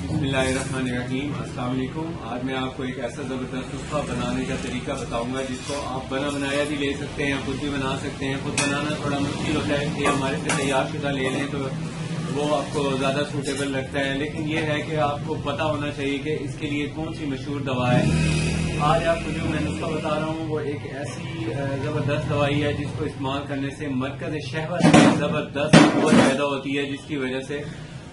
बिस्मिल्लाहिर्रहमानिर्रहीम। अस्सलाम वालेकुम। आज मैं आपको एक ऐसा ज़बरदस्त नुस्खा बनाने का तरीका बताऊंगा जिसको आप बना बनाया भी ले सकते हैं, खुद भी बना सकते हैं। खुद बनाना थोड़ा मुश्किल होता है कि हमारे से तैयार शुदा ले लें तो वो आपको ज़्यादा सूटेबल लगता है, लेकिन ये है कि आपको पता होना चाहिए कि इसके लिए कौन सी मशहूर दवा है। आज आपको जो मैं नुस्खा बता रहा हूँ वो एक ऐसी ज़बरदस्त दवाई है जिसको इस्तेमाल करने से मरकज़ शहवत में ज़बरदस्त कुव्वत पैदा होती है, जिसकी वजह से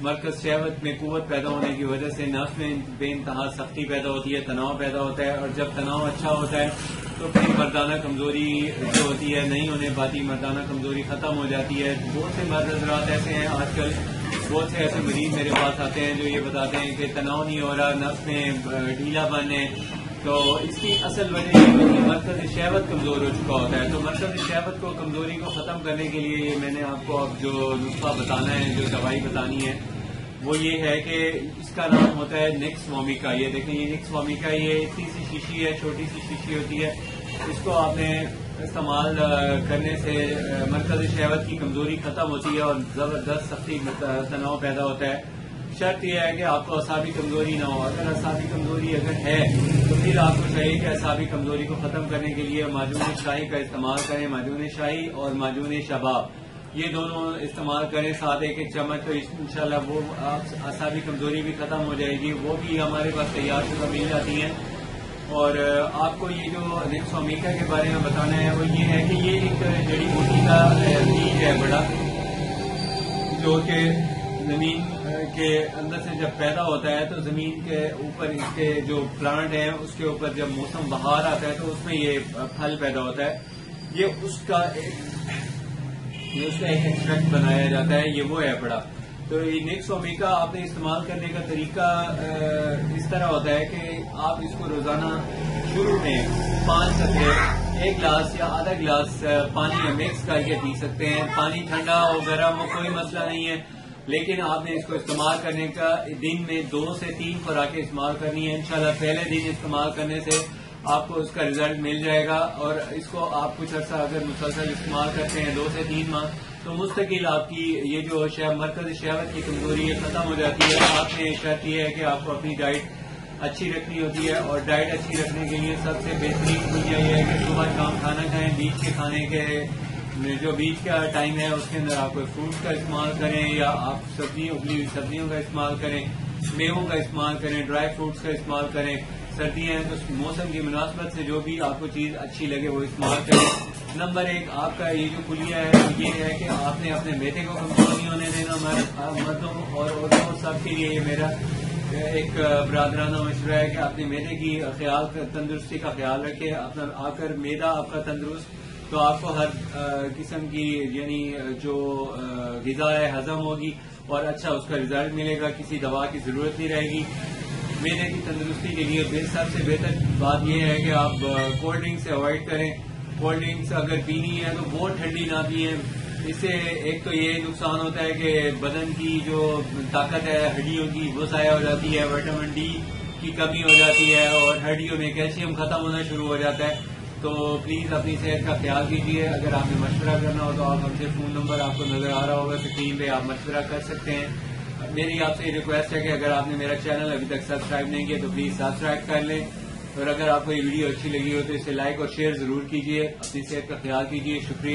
मरकज़ शहवत में कुव्वत पैदा होने की वजह से नफ्स में बेइंतहा सख्ती पैदा होती है, तनाव पैदा होता है। और जब तनाव अच्छा होता है तो फिर मर्दाना कमजोरी जो होती है नहीं होने पाती, मर्दाना कमजोरी खत्म हो जाती है। बहुत से मर्द हज़रात ऐसे हैं आजकल, बहुत से ऐसे मरीज मेरे पास आते हैं जो ये बताते हैं कि तनाव नहीं हो रहा, नफ्स में ढीलापन है। तो इसकी असल वजह ये है कि मरकज़ शहवत कमजोर हो चुका होता है। तो मरकज़ शहवत को कमजोरी को खत्म करने के लिए ये मैंने आपको अब जो नुस्खा बताना है, जो दवाई बतानी है, वो ये है कि इसका नाम होता है निक्स वोमिका। ये देखें, ये निक्स वोमिका, ये इतनी सी शीशी है, छोटी सी शीशी होती है। इसको आपने इस्तेमाल करने से मरकज़ शहवत की कमजोरी खत्म होती है और जबरदस्त सख्ती तनाव पैदा होता है। शर्त यह है कि आपको असाबी कमजोरी ना हो। अगर असाबी कमजोरी अगर है तो फिर आपको चाहिए कि असाबी कमजोरी को खत्म करने के लिए माजून शाही का इस्तेमाल करें। माजून शाही और माजून शबाब, ये दोनों इस्तेमाल करें साथ एक चम्मच, तो इंशाल्लाह वो असाबी कमजोरी भी खत्म हो जाएगी। वो भी हमारे पास तैयार शुदा मिल जाती हैं। और आपको ये जो निक्स वोमिका के बारे में बताना है वो ये है कि ये एक जड़ी बूटी का बीज है बड़ा, जो कि जमीन के अंदर से जब पैदा होता है तो जमीन के ऊपर इसके जो प्लांट हैं उसके ऊपर जब मौसम बहार आता है तो उसमें ये फल पैदा होता है। ये उसका एक एक्सट्रैक्ट बनाया जाता है, ये वो है बड़ा। तो ये निक्स वोमिका आपने इस्तेमाल करने का तरीका इस तरह होता है कि आप इसको रोजाना शुरू में 5 कतरे 1 गिलास या आधा गिलास पानी में मिक्स करके पी सकते हैं। पानी ठंडा हो गर्म हो कोई मसला नहीं है, लेकिन आपने इसको इस्तेमाल करने का दिन में 2 से 3 खुराकें इस्तेमाल करनी है। इंशाल्लाह पहले दिन इस्तेमाल करने से आपको उसका रिजल्ट मिल जाएगा। और इसको आप कुछ अर्सा अगर मुसलसल इस्तेमाल करते हैं 2 से 3 माह, तो मुस्तकिल आपकी ये जो मरकज़ शहवत की कमजोरी है खत्म हो जाती है। आपने शर्त यह है कि आपको अपनी डाइट अच्छी रखनी होती है, और डाइट अच्छी रखने के लिए सबसे बेहतरीन चीज यह है कि सुबह शाम खाना खाएं। बीच के खाने के जो बीच का टाइम है उसके अंदर आप कोई फ्रूट का इस्तेमाल करें, या आप उबली हुई सब्जियों का इस्तेमाल करें, मेवों का इस्तेमाल करें, ड्राई फ्रूट्स का इस्तेमाल करें। सर्दियां हैं तो मौसम की मुनासबत से जो भी आपको चीज अच्छी लगे वो इस्तेमाल करें। नंबर 1 आपका ये जो कुलिया है ये है कि आपने अपने बेटे को कमजोर नहीं होने देना। मर्दों और औरतों सबके लिए मेरा एक बरादराना मशवरा है कि अपने मैदे की तंदुरुस्ती का ख्याल रखें। अपना आकर मैदा आपका तंदुरुस्त तो आपको हर किस्म की यानी जो ग़िज़ा है हजम होगी और अच्छा उसका रिजल्ट मिलेगा, किसी दवा की जरूरत नहीं रहेगी। मैदे की तंदुरुस्ती के लिए सबसे बेहतर बात यह है कि आप कोल्ड ड्रिंक से अवॉइड करें। कोल्ड ड्रिंक्स अगर पीनी है तो बहुत ठंडी ना पिए। इससे एक तो ये नुकसान होता है कि बदन की जो ताकत है हड्डियों की वो ज़ाया हो जाती है, विटामिन डी की कमी हो जाती है और हड्डियों में कैल्शियम खत्म होना शुरू हो जाता है। तो प्लीज अपनी सेहत का ख्याल कीजिए। अगर आपने मशवरा करना हो तो आप हमसे फोन नंबर आपको नजर आ रहा होगा स्क्रीन पे, आप मशवरा कर सकते हैं। मेरी आपसे रिक्वेस्ट है कि अगर आपने मेरा चैनल अभी तक सब्सक्राइब नहीं किया तो प्लीज सब्सक्राइब कर लें, और अगर आपको ये वीडियो अच्छी लगी हो तो इसे लाइक और शेयर जरूर कीजिए। अपनी सेहत का ख्याल कीजिए। शुक्रिया।